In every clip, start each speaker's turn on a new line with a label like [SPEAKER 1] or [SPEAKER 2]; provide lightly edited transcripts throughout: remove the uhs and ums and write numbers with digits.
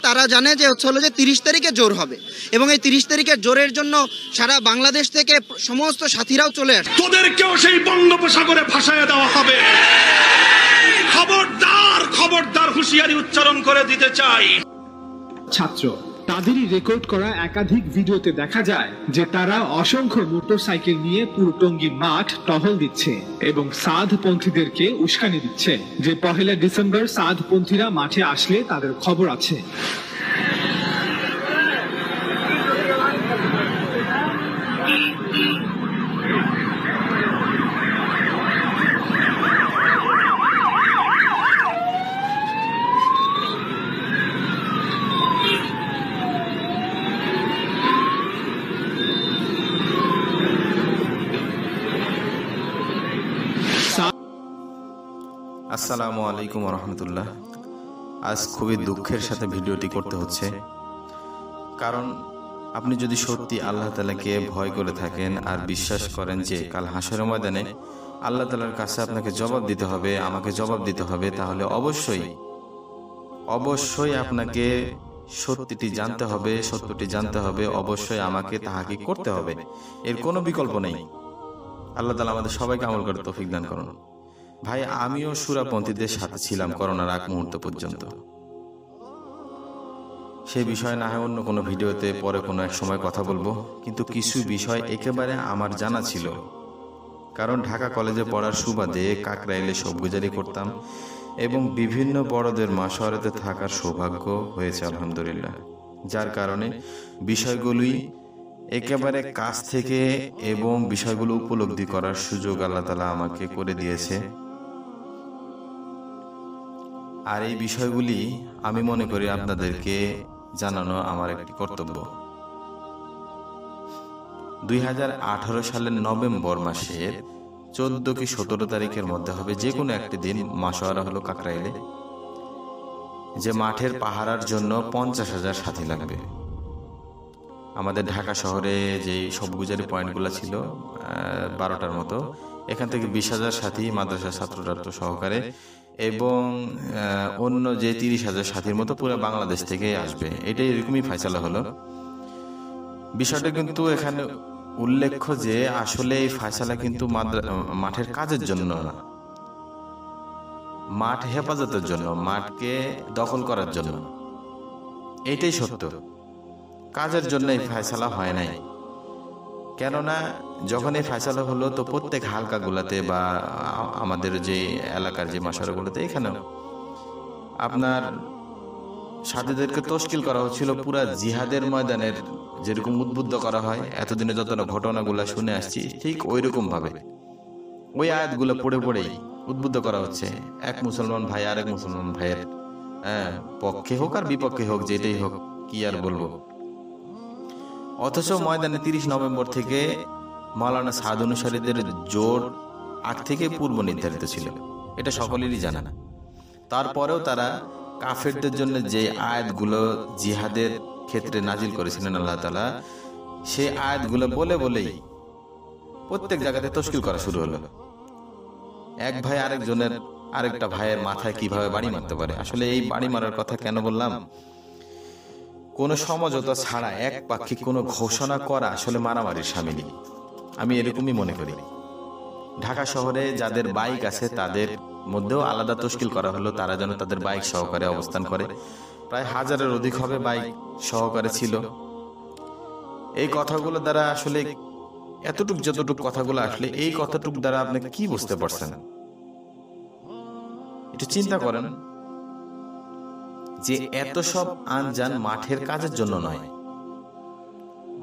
[SPEAKER 1] তারা জানে যে হলো যে 30 তারিখে জোর হবে এবং এই 30 তারিখের জোরের জন্য সারা বাংলাদেশ থেকে সমস্ত সাথীরাও চলে আসে।
[SPEAKER 2] তোদেরকেও সেই বঙ্গোপসাগরে ভাসায় দেওয়া হবে। খবরদার, খবরদার হুঁশিয়ারি উচ্চারণ করে দিতে চাই।
[SPEAKER 3] ছাত্র তাদেরই রেকর্ড করা একাধিক ভিডিওতে দেখা যায় যে তারা অসংখ্য মোটরসাইকেল নিয়ে পুরো টঙ্গী মাঠ টহল দিচ্ছে এবং সাধপন্থীদেরকে উস্কানি দিচ্ছে যে 1 ডিসেম্বর সাধপন্থীরা মাঠে আসলে তাদের খবর আছে।
[SPEAKER 4] আসসালামু আলাইকুম রহমতুল্লাহ। আজ খুবই দুঃখের সাথে ভিডিওটি করতে হচ্ছে, কারণ আপনি যদি সত্যি আল্লাহ তাআলাকে ভয় করে থাকেন আর বিশ্বাস করেন যে কাল হাসরের ময়দানে আল্লাহ তাআলার কাছে আপনাকে জবাব দিতে হবে, আমাকে জবাব দিতে হবে, তাহলে অবশ্যই আপনাকে সত্যটি জানতে হবে, সত্যটি জানতে হবে, অবশ্যই আমাকে তাহাকে করতে হবে। এর কোনো বিকল্প নেই। আল্লাহ তাআলা আমাদের সবাইকে আমল করার তৌফিক দান করুন। ভাই, আমিও সুরাপন্থীদের সাথে ছিলাম করোনার আগ মুহূর্ত পর্যন্ত। সেই বিষয় না হয় অন্য কোনো ভিডিওতে পরে কোনো এক সময় কথা বলবো, কিন্তু কিছু বিষয় একেবারে আমার জানা ছিল, কারণ ঢাকা কলেজে পড়ার সুবাদে কাকরাইলে সবগুজারি করতাম এবং বিভিন্ন বড়দের মাশওয়ারাতে থাকার সৌভাগ্য হয়েছে আলহামদুলিল্লাহ, যার কারণে বিষয়গুলি একেবারে কাছ থেকে এবং বিষয়গুলো উপলব্ধি করার সুযোগ আল্লাহ তাআলা আমাকে করে দিয়েছে। আর এই বিষয়গুলি আমি মনে করি আপনাদেরকে জানানো আমার একটি কর্তব্য। 2018 সালের নভেম্বর মাসের 14 কি 17 তারিখের মধ্যে হবে, যে কোনো একটি দিন মাশওয়ারা হলো কাকরাইলে, যে মাঠের পাহারার জন্য 50,000 সাথী লাগবে। আমাদের ঢাকা শহরে যে সবগুজারি পয়েন্টগুলো ছিল 12টার মতো, এখান থেকে 20,000 সাথী মাদ্রাসা ছাত্ররা সহকারে এবং অন্য যে 30,000 সাথীর মতো পুরো বাংলাদেশ থেকে আসবে। এটাই এরকমই ফয়সালা হলো। বিষয়টা কিন্তু এখানে উল্লেখ্য যে আসলে এই ফয়সালা কিন্তু মাঠের কাজের জন্য না, মাঠ হেফাজতের জন্য, মাঠকে দখল করার জন্য। এটাই সত্য, কাজের জন্য এই ফয়সালা হয় নাই। কেননা যখন এই ফয়সালা হলো তো প্রত্যেক হালকা গুলাতে বা আমাদের যে এলাকার যে মাশওয়ারাগুলোতে এখানেও আপনার সাথীদেরকে তশকিল করা হচ্ছিল পুরা জিহাদের ময়দানের যেরকম উদ্বুদ্ধ করা হয়, এতদিনে যত ঘটনাগুলো শুনে আসছি ঠিক ওই রকম ভাবে ওই আয়াতগুলো পড়েই উদ্বুদ্ধ করা হচ্ছে। এক মুসলমান ভাই আরেক মুসলমান ভাইয়ের পক্ষে হোক আর বিপক্ষে হোক, যেটাই হোক, কি আর বলবো। অথচ ময়দানে 30 নভেম্বর থেকে মাওলানা সাদ অনুসারীদের জোর আগ থেকে পূর্ব নির্ধারিত ছিল, এটা সকলেরই জানা। তারপরেও তারা কাফেরদের জন্য যে আয়াতগুলো জিহাদের ক্ষেত্রে নাজিল করেছিলেন আল্লাহ তাআলা, সেই আয়াতগুলো বলেই প্রত্যেক জায়গাতে তশকিল করা শুরু হলো। এক ভাই আরেকটা ভাইয়ের মাথায় কিভাবে বাড়ি মারতে পারে। আসলে এই বাড়ি মারার কথা কেন বললাম, কোন সমঝোতা ছাড়া একপাক্ষিক কোনো ঘোষণা করা আসলে মারামারির শামিল। আমি এরকমই মনে করি। ঢাকা শহরে যাদের বাইক আছে তাদের মধ্যেও আলাদা তশকিল করা হলো, তারা যেন তাদের বাইক সহকারে অবস্থান করে। প্রায় 1000-এর অধিক হবে বাইক সহকারে ছিল। এই কথাগুলো দ্বারা আসলে যতটুক কথাগুলো আসলে এই কথাটুক দ্বারা আপনি কি বুঝতে পারছেন একটু চিন্তা করেন, যে এত সব আনজান মাঠের কাজের জন্য নয়,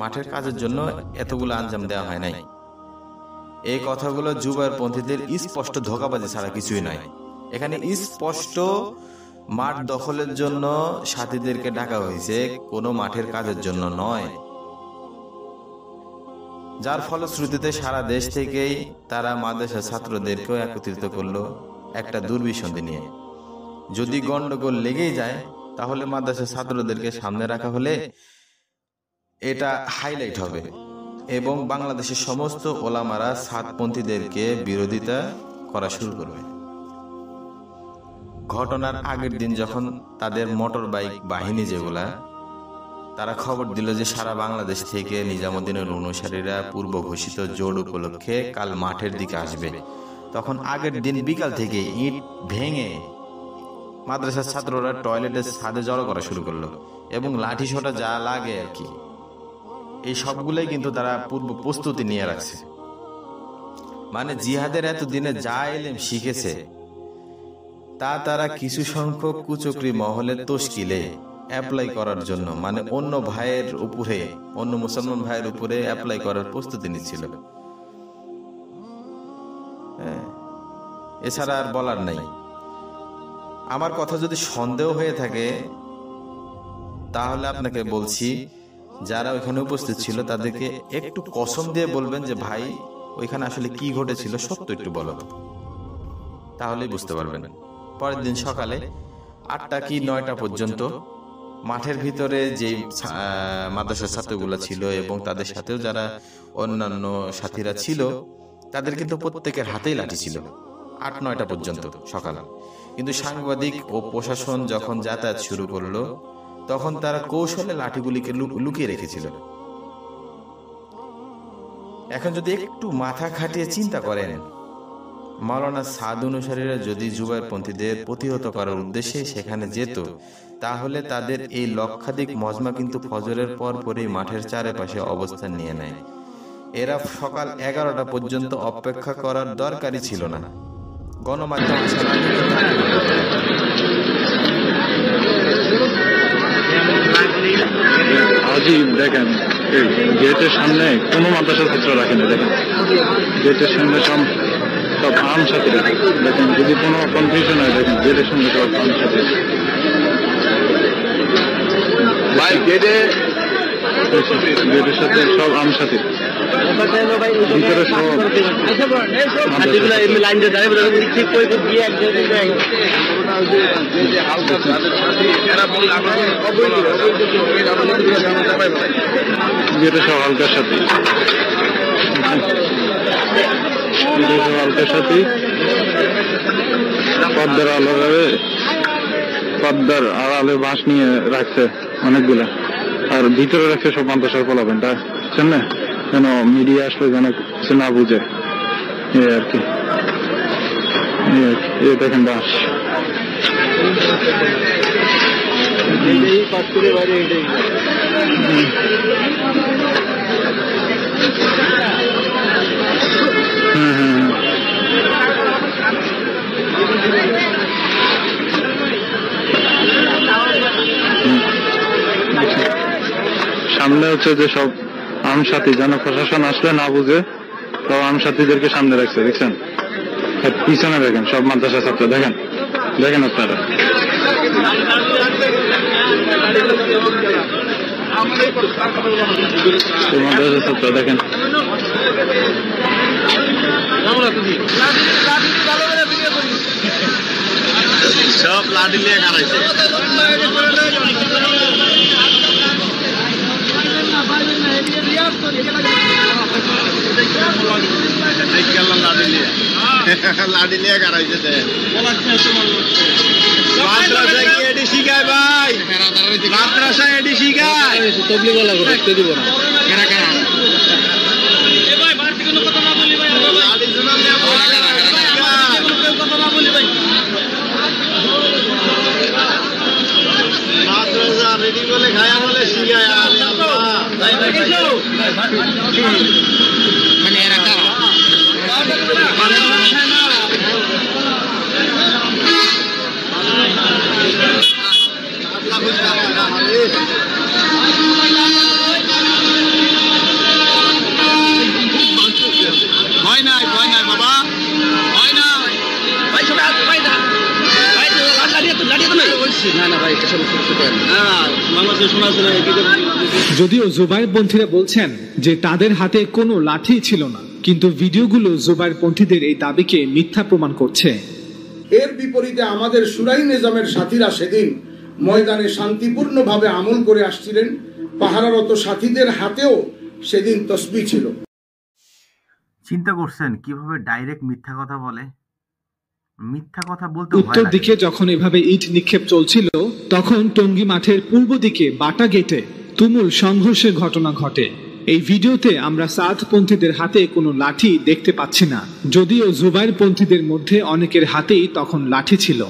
[SPEAKER 4] মাঠের কাজের জন্য এতগুলো আঞ্জাম দেওয়া হয় নাই। এই কথাগুলো যুবায়রপন্থীদের স্পষ্ট ধোঁকাবাজি ছাড়া কিছুই নয়। এখানে স্পষ্ট মাঠ দখলের জন্য সাথীদেরকে ডাকা হয়েছে, কোনো মাঠের কাজের জন্য নয়। যার ফলশ্রুতিতে সারা দেশ থেকেই তারা মাদ্রাসা ছাত্রদেরকেও একত্রিত করলো একটা দুর্বিসন্ধি নিয়ে। যদি গন্ডগোল লেগেই যায় তাহলে মাদ্রাসা ছাত্রদেরকে সামনে রাখা হলে এটা হাইলাইট হবে এবং বাংলাদেশের সমস্ত ওলামারা সাতপন্থীদেরকে বিরোধিতা করা শুরু করবে। ঘটনার আগের দিন যখন তাদের মোটর বাইক বাহিনী যেগুলা তারা খবর দিল যে সারা বাংলাদেশ থেকে নিজামুদ্দিনের অনুসারীরা পূর্ব ঘোষিত জোট উপলক্ষে কাল মাঠের দিকে আসবে, তখন আগের দিন বিকাল থেকে ইট ভেঙে মাদ্রাসার ছাত্ররা টয়লেটের ছাদে জড়ো করা শুরু করলো এবং লাঠি সোটা যা লাগে আর কি, এই সবগুলোই কিন্তু তারা পূর্ব প্রস্তুতি নিয়ে রাখছে। মানে জিহাদের এতদিনে যা এলেম শিখেছে তা তারা কিছু সংখ্যক কুচক্রী মহলের তশকিলে অ্যাপ্লাই করার জন্য, মানে অন্য ভাইয়ের উপরে, অন্য মুসলমান ভাইয়ের উপরে অ্যাপ্লাই করার প্রস্তুতি নিচ্ছিল। এছাড়া আর বলার নাই। আমার কথা যদি সন্দেহ হয়ে থাকে তাহলে আপনাকে বলছি, যারা ওইখানে উপস্থিত ছিল তাদেরকে একটু কসম দিয়ে বলবেন যে ভাই ওইখানে আসলে কি ঘটেছিল সত্য একটু বলো, তাহলেই বুঝতে পারবেন। পরের দিন সকালে 8টা কি 9টা পর্যন্ত মাঠের ভিতরে যে মাদ্রাসার ছাত্রগুলো ছিল এবং তাদের সাথেও যারা অন্যান্য সাথীরা ছিল তাদের কিন্তু প্রত্যেকের হাতেই লাঠি ছিল 8-9টা পর্যন্ত সকাল। কিন্তু সাংবাদিক ও প্রশাসন যখন যাতায়াত শুরু করলো তখন তারা কৌশলে লাঠিগুলিকে লুকিয়ে রেখেছিল। এখন যদি একটু মাথা খাটিয়ে চিন্তা করেন, মাওলানা সাদ অনুসারীরা যদি জুবাইরপন্থীদের প্রতিহত করার উদ্দেশ্যে সেখানে যেত তাহলে তাদের এই লক্ষাধিক মজমা কিন্তু ফজরের পর পরই মাঠের চারপাশে অবস্থান নিয়ে নেয়। এরা সকাল 11টা পর্যন্ত অপেক্ষা করার দরকারই ছিল না। গণমাধ্যম
[SPEAKER 5] আজই দেখেন গেটের সামনে কোনো মাদ্রাসার ছাত্র রাখেনি, দেখেন গেটের সামনে সব আম সাথে দেখেন, যদি কোনো কনফিউশন হয় দেখেন গেটের সামনে সব আম সাথে, গেটের সাথে সব আম সাথে, ভিতরে সব গেটে সব হালকার সাথে, হালকার সাথে পদ্মার আলাদা, পদ্মার আড়ালে বাঁশ নিয়ে রাখছে অনেকগুলা, আর ভিতরে রাখছে সব মাদ্রাসার পোলাপেনটা, বুঝছেন না, যেন মিডিয়া আসলে যেন কিছু না বুঝে, এই আর কি। দেখেন বাঁশ সামনে হচ্ছে যে সব আম সাথী, যেন প্রশাসন আসলে না বুঝে সব আম সাথীদেরকে সামনে রাখছে, দেখছেন পিছনে দেখেন সব মাদ্রাসা ছাত্র, দেখেন দেখেন আপনারা মাদ্রাসা ছাত্র দেখেন। সব লাঠি নিয়ে খারাইছে, লাঠি নিয়ে খারাইছে। মাদ্রাসায় কি এটি শিখায় ভাই? মাদ্রাসায় এটি শিখায়? তবলিগ ওয়ালা করে কে দিব না, কেনা কেনা মাদ্রাসা রেডি বলে খায়া বলে শিখায়, মানে এরা কারা? ভয় নাই বাবা, ভয় নাই ভাই, সবাই ভাই না ভাই, লাঠি তো নাই বলছি না না ভাই,
[SPEAKER 3] যদিও জুবাইরপন্থীরা বলছেন যে তাদের হাতে কোনো লাঠি ছিল না, কিন্তু ভিডিওগুলো জুবাইরপন্থীদের এই দাবিকে মিথ্যা প্রমাণ করছে।
[SPEAKER 6] এর বিপরীতে আমাদের শুরাই নিজামের সাথীরা সেদিন ময়দানে শান্তিপূর্ণভাবে আমল করে আসছিলেন। পাহারারত সাথীদের হাতেও সেদিন তসবিহ ছিল।
[SPEAKER 4] চিন্তা করছেন কিভাবে ডাইরেক্ট মিথ্যা কথা বলে?
[SPEAKER 7] মিথ্যা কথা বলতে
[SPEAKER 3] উত্তর দিকে যখন এভাবে ইট নিক্ষেপ চলছিল তখন টঙ্গী মাঠের পূর্ব দিকে বাটা গেটে তুমুল সংঘর্ষের ঘটনা ঘটে। এই ভিডিওতে আমরা সাদপন্থীদের হাতে কোনো লাঠি দেখতে পাচ্ছি না, যদিও জুবাইরপন্থীদের মধ্যে অনেকের হাতেই তখন লাঠি ছিল।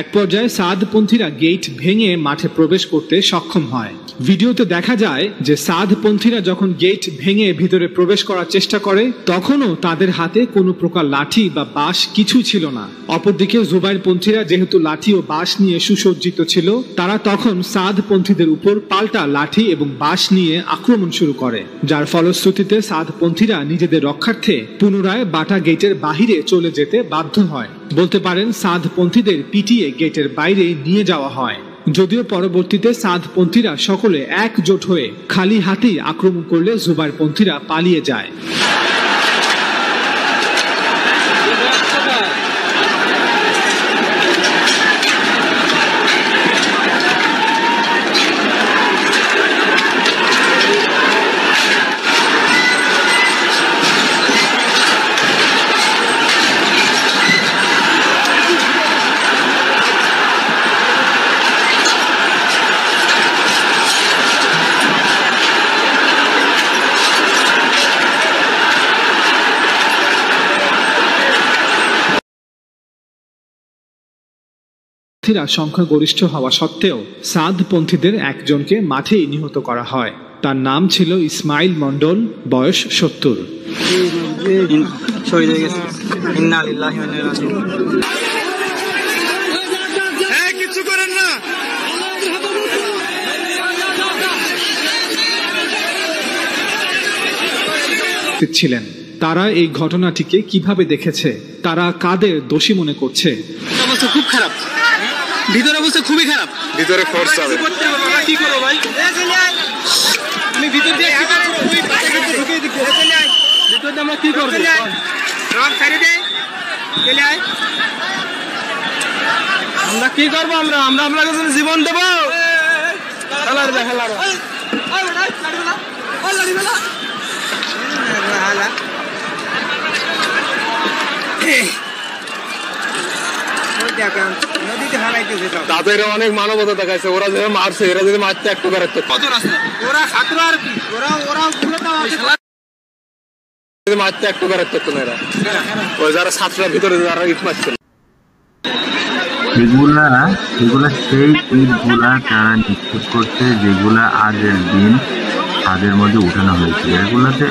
[SPEAKER 3] এক পর্যায়ে সাদপন্থীরা গেট ভেঙে মাঠে প্রবেশ করতে সক্ষম হয়। ভিডিওতে দেখা যায় যে সাদপন্থীরা যখন গেট ভেঙে ভিতরে প্রবেশ করার চেষ্টা করে তখনও তাদের হাতে কোনো প্রকার লাঠি বা বাঁশ কিছু ছিল না। অপরদিকে জুবাইরপন্থীরা যেহেতু লাঠি ও বাঁশ নিয়ে সুসজ্জিত ছিল, তারা তখন সাদপন্থীদের উপর পাল্টা লাঠি এবং বাঁশ নিয়ে আক্রমণ শুরু করে, যার ফলশ্রুতিতে সাদপন্থীরা নিজেদের রক্ষার্থে পুনরায় বাটা গেটের বাহিরে চলে যেতে বাধ্য হয়। বলতে পারেন সাদপন্থীদের পিটিয়ে গেটের বাইরে নিয়ে যাওয়া হয়। যদিও পরবর্তীতে সাদপন্থীরা সকলে একজোট হয়ে খালি হাতেই আক্রমণ করলে জুবাইরপন্থীরা পালিয়ে যায়। সংখ্যাগরিষ্ঠ হওয়া সত্ত্বেও সাদপন্থীদের একজনকে মাঠেই নিহত করা হয়। তার নাম ছিল ইসমাইল মন্ডল, বয়স 70। ছিলেন তারা এই ঘটনাটিকে কিভাবে দেখেছে, তারা কাদের দোষী মনে করছে?
[SPEAKER 8] অবস্থা খুব খারাপ, ভিতরে অবস্থা খুবই খারাপ, ভিতরে ফোর্স হবে। কি করবো ভাই, আমি ভিতর দিয়ে আমরা কি করবো? আমরা কি করবো? আমরা আপনার কাছে জীবন দেবো।
[SPEAKER 9] তাদের অনেক মানবতা দেখাচ্ছে, ওরা যে মারছে এরা যদি মারতে একটু করে মারতে একটু করে এরা ওই যারা ছাত্রের ভিতরে যারা ইট মারছিল
[SPEAKER 7] এগুলা সেই ইটগুলা তারা নিক্ষেপ করছে যেগুলা আগের দিন তাদের মধ্যে উঠানো হয়েছিল। এগুলাতে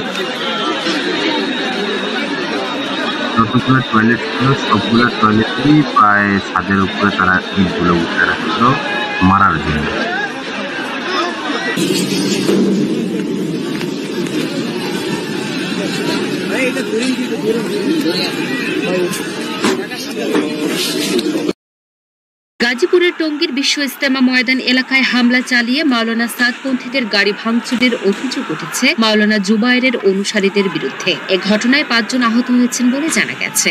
[SPEAKER 7] যতগুলো টয়লেট ছিল সবগুলো টয়লেটই প্রায় ছাদের উপরে তারা ইটগুলো উঠে রাখছিল মারার জন্য।
[SPEAKER 10] গাজীপুরের টঙ্গীর বিশ্ব ইজতেমা ময়দান এলাকায় হামলা চালিয়ে মাওলানা সাদপন্থীদের গাড়ি ভাঙচুরের অভিযোগ উঠেছে মাওলানা জুবায়েরের অনুসারীদের বিরুদ্ধে। এ ঘটনায় 5 জন আহত হয়েছেন বলে জানা গেছে।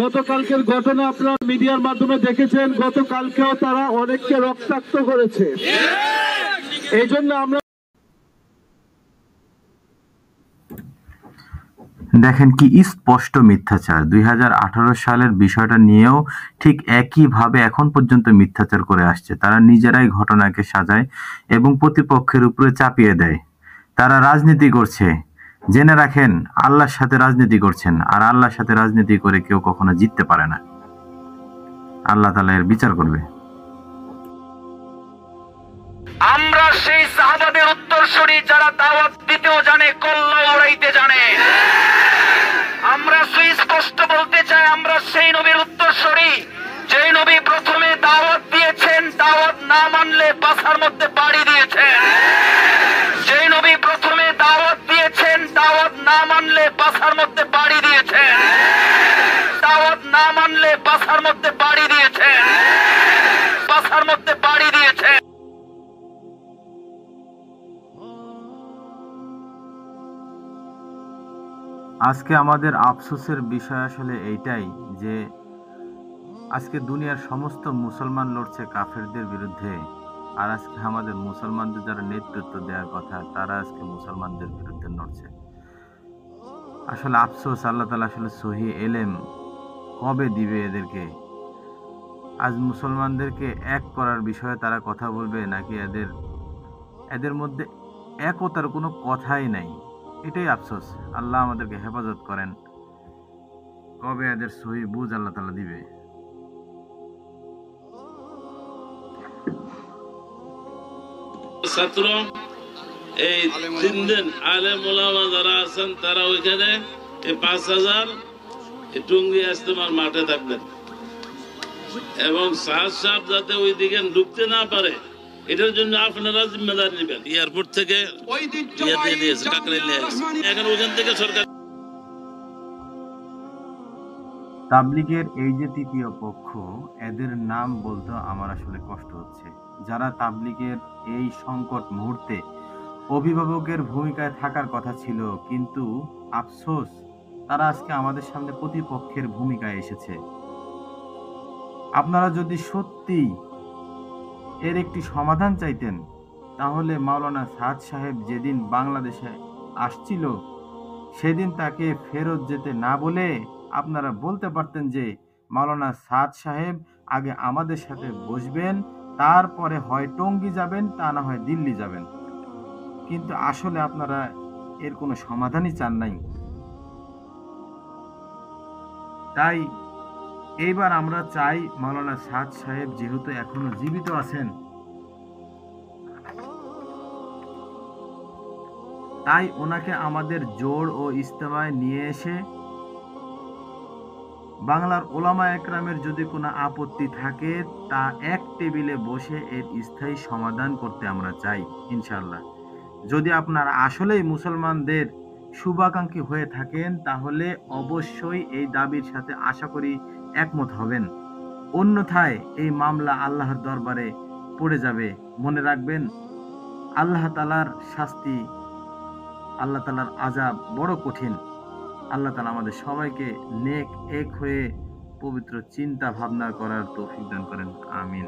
[SPEAKER 11] গতকালকের ঘটনা আপনারা মিডিয়ার মাধ্যমে দেখেছেন, গতকালকেও তারা অনেককে রক্তাক্ত করেছে। এই জন্য আমরা
[SPEAKER 7] দেখেন কি স্পষ্ট মিথ্যাচার। 2018 সালের বিষয়টা নিয়েও ঠিক একইভাবে এখন পর্যন্ত মিথ্যাচার করে আসছে। তারা নিজেরাই ঘটনাকে সাজায় এবং প্রতিপক্ষের উপরে চাপিয়ে দেয়। তারা রাজনীতি করছে, জেনে রাখেন আল্লাহর সাথে রাজনীতি করছেন, আর আল্লাহর সাথে রাজনীতি করে কেউ কখনো জিততে পারে না। আল্লাহ তাআলা এর বিচার করবে।
[SPEAKER 12] আমরা সেই সাহাবাদের উত্তরসূরি যারা দাওয়াত দিতেও জানে, কল্লা উড়াইতে জানে। আমরা সুস্পষ্ট বলতে চাই, আমরা সেই নবীর উত্তরসূরি যেই নবী প্রথমে দাওয়াত দিয়েছেন, দাওয়াত না মানলে বাসার মধ্যে বাড়ি দিয়েছেন। যেই নবী প্রথমে দাওয়াত দিয়েছেন, দাওয়াত না মানলে বাসার মধ্যে বাড়ি দিয়েছেন। দাওয়াত না মানলে বাসার মধ্যে বাড়ি দিয়েছেন, বাসার মধ্যে বাড়ি দিয়েছেন।
[SPEAKER 7] আজকে আমাদের আফসোসের বিষয় আসলে এইটাই যে আজকে দুনিয়ার সমস্ত মুসলমান লড়ছে কাফেরদের বিরুদ্ধে, আর আজকে আমাদের মুসলমানদের যারা নেতৃত্ব দেওয়ার কথা তারা আজকে মুসলমানদের বিরুদ্ধে লড়ছে। আসলে আফসোস, আল্লাহ তাআলা আসলে সহি এলেম কবে দিবে এদেরকে? আজ মুসলমানদেরকে এক করার বিষয়ে তারা কথা বলবে, নাকি এদের মধ্যে একতার কোনো কথাই নাই? এটাই আফসোস। আল্লাহ আমাদেরকে হেফাজত করেন। কবে এদের সহি বুঝ আল্লাহ তাআলা দিবে?
[SPEAKER 13] ছাত্র এই 3 দিন আলেম ওলামা যারা আছেন তারা ওইখানে এই 5000 টুঙ্গি ইজতেমার মাঠে থাকবেন, এবং সাহেব যাতে ওই দিকে ঢুকতে না পারে এটার জন্য আপনারা জিম্মেদার নেবেন। এয়ারপোর্ট থেকে এখন ওখান থেকে সরকার
[SPEAKER 7] তাবলিগের এই যে তৃতীয় পক্ষ, এদের নাম বলতে আমার আসলে কষ্ট হচ্ছে। যারা তাবলিগের এই সংকট মুহূর্তে অভিভাবকের ভূমিকায় থাকার কথা ছিল, কিন্তু আফসোস তারা আজকে আমাদের সামনে প্রতিপক্ষের ভূমিকায় এসেছে। আপনারা যদি সত্যি এর একটি সমাধান চাইতেন, তাহলে মাওলানা সাদ সাহেব যেদিন বাংলাদেশে আসছিল সেদিন তাকে ফেরত যেতে না বলে আপনারা বলতে পারতেন যে মাওলানা সাদ সাহেব আগে আমাদের সাথে বসবেন, তারপরে হয় টঙ্গী যাবেন, তা না হয় দিল্লি যাবেন। কিন্তু আসলে আপনারা এর কোনো সমাধানই চান নাই। তাই এইবার আমরা চাই মাওলানা সাদ সাহেব যেহেতু এখনো জীবিত আছেন, তাই ওনাকে আমাদের জোড় ও ইজতেমায় নিয়ে এসে বাংলার ওলামা একরামের যদি কোনো আপত্তি থাকে তা এক টেবিলে বসে এর স্থায়ী সমাধান করতে আমরা চাই ইনশাআল্লাহ। যদি আপনারা আসলেই মুসলমানদের শুভাকাঙ্ক্ষী হয়ে থাকেন, তাহলে অবশ্যই এই দাবির সাথে আশা করি একমত হবেন। অন্যথায় এই মামলা আল্লাহর দরবারে পড়ে যাবে। মনে রাখবেন, আল্লাহ তাআলার শাস্তি, আল্লাহ তাআলার আযাব বড় কঠিন। আল্লাহ তাআলা আমাদের সবাইকে নেক এক হয়ে পবিত্র চিন্তা ভাবনা করার তৌফিক দান করেন। আমিন।